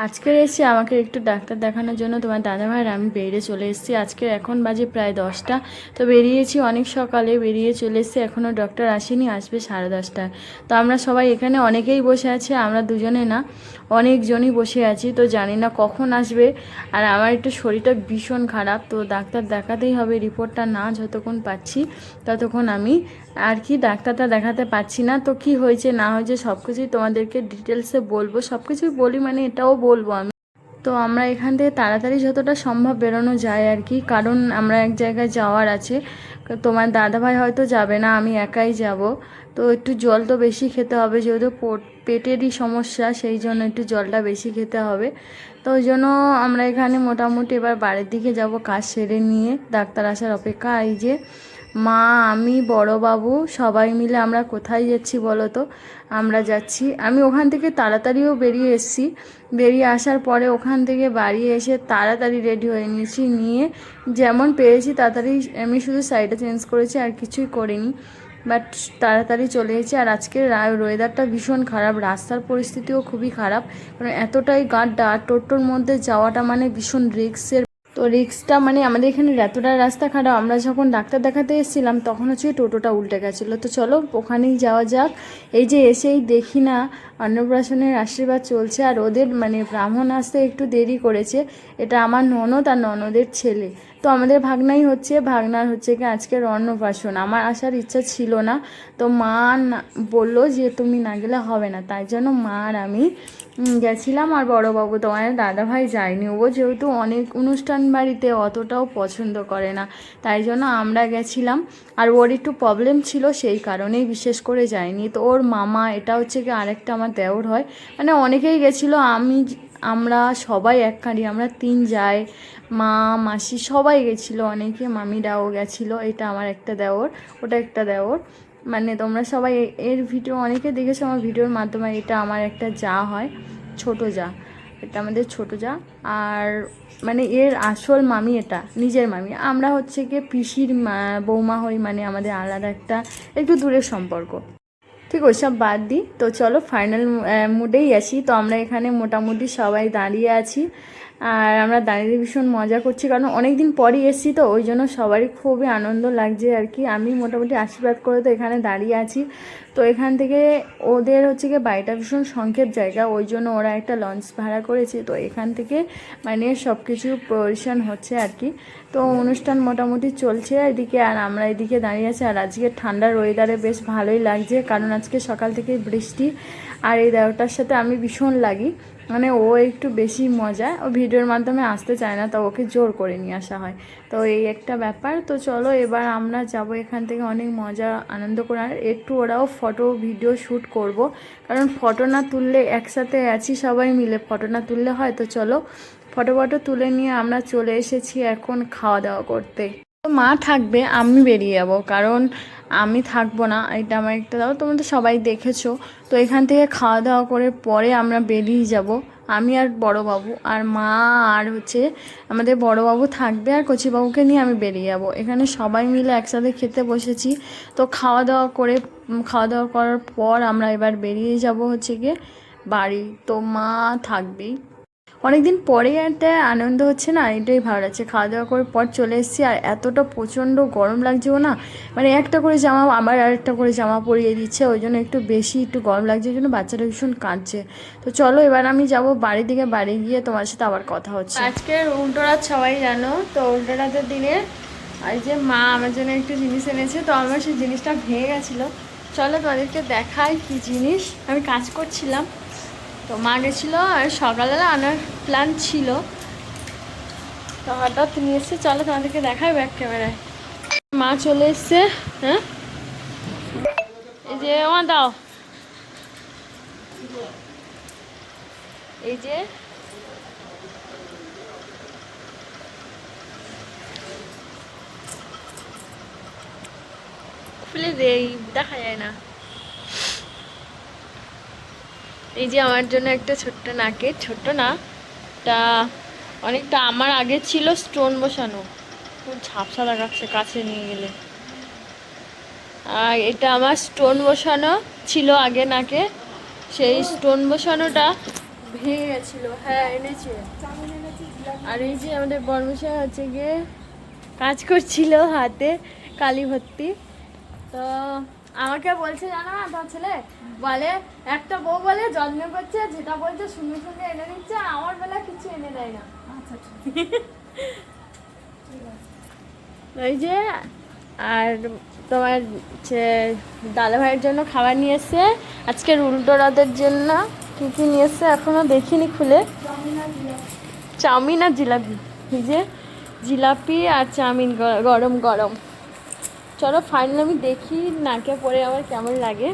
আজকে এসেছি আমাকে একটু ডাক্তার দেখানোর জন্য। তোমার দাদাভাইয়ের আমি বেরিয়ে চলে এসেছি। আজকে এখন বাজে প্রায় 10টা। তো বেরিয়েছি অনেক সকালে, বেরিয়ে চলে এসেছি। এখনও ডক্টর আসেনি, আসবে 10:30টায়। তো আমরা সবাই এখানে অনেকেই বসে আছি, আমরা দুজনে না অনেকজনই বসে আছি। তো জানি না কখন আসবে। আর আমার একটু শরীরটা ভীষণ খারাপ, তো ডাক্তার দেখাতেই হবে। রিপোর্টটা না যতক্ষণ পাচ্ছি ততক্ষণ আমি আর কি ডাক্তারটা দেখাতে পারছি না। তো কি হয়েছে না হয়েছে সব কিছুই তোমাদেরকে ডিটেলসে বলবো, সব কিছুই বলি মানে এটাও বলবো আমি। তো আমরা এখান থেকে তাড়াতাড়ি যতটা সম্ভব বেরোনো যায় আর কি, কারণ আমরা এক জায়গায় যাওয়ার আছে। তোমার দাদাভাই হয়তো যাবে না, আমি একাই যাব। তো একটু জল তো বেশি খেতে হবে, যেহেতু পেটেরই সমস্যা, সেই জন্য একটু জলটা বেশি খেতে হবে। তো ওই জন্য আমরা এখানে মোটামুটি এবার বাড়ির দিকে যাব কাজ সেরে নিয়ে, ডাক্তার আসার অপেক্ষা। এই যে মা, আমি, বড়োবাবু সবাই মিলে আমরা কোথায় যাচ্ছি বলো তো? আমরা যাচ্ছি, আমি ওখান থেকে তাড়াতাড়িও বেরিয়ে এসেছি। বেরিয়ে আসার পরে ওখান থেকে বাড়ি এসে তাড়াতাড়ি রেডি হয়ে নিয়েছি, নিয়ে যেমন পেরেছি তাড়াতাড়ি আমি শুধু শাড়িটা চেঞ্জ করেছি, আর কিছুই করিনি। বাট তাড়াতাড়ি চলে এসেছি। আর আজকের ওয়েদারটা ভীষণ খারাপ, রাস্তার পরিস্থিতিও খুবই খারাপ, কারণ এতটাই গাড্ডা। টোটোর মধ্যে যাওয়াটা মানে ভীষণ রিস্কের। তো রিক্সটা মানে আমাদের এখানে এতটা রাস্তা খারাপ, আমরা যখন ডাক্তার দেখাতে এসেছিলাম তখন হচ্ছে টোটোটা উল্টে গেছিলো। তো চলো ওখানেই যাওয়া যাক। এই যে এসেই দেখি না অন্নপ্রাশনের আশীর্বাদ চলছে, আর ওদের মানে ব্রাহ্মণ আসতে একটু দেরি করেছে। এটা আমার ননদ আর ননদের ছেলে। তো আমাদের ভাগনাই হচ্ছে, ভাগনার হচ্ছে কি আজকের অন্নপ্রাশন। আমার আসার ইচ্ছা ছিল না, তো মা বললো যে তুমি না গেলে হবে না, তাই জন্য মা আর আমি গেছিলাম। আর বড়োবাবু তোমার দাদাভাই যায়নি, ও যেহেতু অনেক অনুষ্ঠান বাড়িতে অতটাও পছন্দ করে না, তাই জন্য আমরা গেছিলাম। আর ওর একটু প্রবলেম ছিল, সেই কারণেই বিশেষ করে যায়নি। তো ওর মামা, এটা হচ্ছে কি আরেকটা আমার দেওর হয়, মানে অনেকেই গেছিলো। আমরা সবাই এক কাঁড়ি, আমরা 3 যাই, মা মাসি সবাই গেছিলো, অনেকে মামিরাও গেছিলো। এটা আমার একটা দেওর, ওটা একটা দেওর। মানে তোমরা সবাই এর ভিডিও অনেকে দেখেছো আমার ভিডিওর মাধ্যমে। এটা আমার একটা যা হয়, ছোট যা, এটা আমাদের ছোট যা। আর মানে এর আসল মামি, এটা নিজের মামি। আমরা হচ্ছে গিয়ে পিসির বৌমা হই, মানে আমাদের আলাদা একটা একটু দূরের সম্পর্ক। ঠিক ওইসব বাদ দিই, তো চলো ফাইনাল মুডেই আসি। তো আমরা এখানে মোটামুটি সবাই দাঁড়িয়ে আছি, আর আমরা দাঁড়িয়ে ভীষণ মজা করছি, কারণ অনেক দিন পরই এসেছি, তো ওই জন্য সবারই খুবই আনন্দ লাগছে আর কি। আমি মোটামুটি আশীর্বাদ করে তো এখানে দাঁড়িয়ে আছি। তো এখান থেকে ওদের হচ্ছে গিয়ে বাড়িটা ভীষণ সংক্ষেপ জায়গা, ওই জন্য ওরা একটা লঞ্চ ভাড়া করেছে। তো এখান থেকে মানে সব কিছু পরিশন হচ্ছে আর কি। তো অনুষ্ঠান মোটামুটি চলছে এদিকে, আর আমরা এদিকে দাঁড়িয়ে আছি। আর আজকে ঠান্ডার ওয়েদারে বেশ ভালোই লাগছে, কারণ আজকে সকাল থেকেই বৃষ্টি। আর এই দেওয়াটার সাথে আমি ভীষণ লাগি, মানে ও একটু বেশি মজা, ও ভিডিওর মাধ্যমে আসতে চায় না, তো ওকে জোর করে নিয়ে আসা হয়। তো এই একটা ব্যাপার। তো চলো এবার আমরা যাব এখান থেকে, অনেক মজা আনন্দ করে। আর একটু ওরাও ফটো ভিডিও শ্যুট করব, কারণ ফটো না তুললে, একসাথে আছি সবাই মিলে, ফটো না তুললে হয়। তো চলো ফটো তুলে নিয়ে আমরা চলে এসেছি এখন খাওয়া দাওয়া করতে। তো মা থাকবে, আমি বেরিয়ে যাবো, কারণ আমি থাকবো না। এটা আমার একটা দাও, তোমরা তো সবাই দেখেছো। তো এখান থেকে খাওয়া দাওয়া করে পরে আমরা বেরিয়ে যাব, আমি আর বড়োবাবু আর মা। আর হচ্ছে আমাদের বড়োবাবু থাকবে, আর কচিবাবুকে নিয়ে আমি বেরিয়ে যাব। এখানে সবাই মিলে একসাথে খেতে বসেছি। তো খাওয়া দাওয়া করার পর আমরা এবার বেরিয়ে যাব হচ্ছে গিয়ে বাড়ি। তো মা থাকবেই, অনেকদিন পরে একটা আনন্দ হচ্ছে না, এটাই ভালো লাগছে। খাওয়া দাওয়া করে পর চলে এসেছি, আর এতটা প্রচণ্ড গরম লাগছেও না, মানে একটা করে জামা আবার আরেকটা করে জামা পরিয়ে দিচ্ছে, ওই জন্য একটু বেশি একটু গরম লাগছে, ওই জন্য বাচ্চাটা ভীষণ কাঁদছে। তো চলো এবার আমি যাব বাড়ির দিকে, বাড়ি গিয়ে তোমার সাথে আবার কথা হচ্ছে। আজকের উল্টোরাত সবাই জানো, তো উল্টোরাতের দিনে আর যে মা আমার জন্য একটু জিনিস এনেছে, তো আমার সেই জিনিসটা ভেঙে গেছিলো। চলো তোমাদেরকে দেখাই কি জিনিস। আমি কাজ করছিলাম, তো মা গেছিলো, আর সকালবেলা আনার প্ল্যান ছিল, তো হঠাৎ নিয়ে এসছে। চলো তোমাদেরকে দেখাই ব্যাক ক্যামেরায়। মা চলে এসছে। হ্যাঁ, এই যে আমার দাও, এই যে খুলে দেই, দেখা যায় না। এই যে আমার জন্য একটা ছোট্ট নাকের, ছোট্ট না, তা অনেকটা আমার আগে ছিল স্টোন বসানো, খুব ঝাপসা দেখাচ্ছে কাছে নিয়ে গেলে। আর এটা আমার স্টোন বসানো ছিল আগে নাকে, সেই স্টোন বসানোটা ভেঙে গেছিল। হ্যাঁ এনেছে। আর এই যে আমাদের বর্মশাই হচ্ছে গিয়ে কাজ করছিল হাতে কালি ভর্তি। তো আমাকে বলছে জানো না তার ছেলে বলে একটা বউ বলে যত্ন করছে যেটা বলছে সঙ্গে সঙ্গে এনে দিচ্ছে, আমার বেলা কিছু এনে দেয় না। ওই যে আর তোমার দাদা ভাইয়ের জন্য খাবার নিয়ে এসছে আজকের উল্টো রাতের জন্য। কী কী নিয়ে এসছে এখনও দেখিনি খুলে। চাউমিন আর জিলাপি। এই যে জিলাপি আর চাউমিন গরম গরম। চলো ফাইনালি আমি দেখি নাকে পরে আমার কেমন লাগে।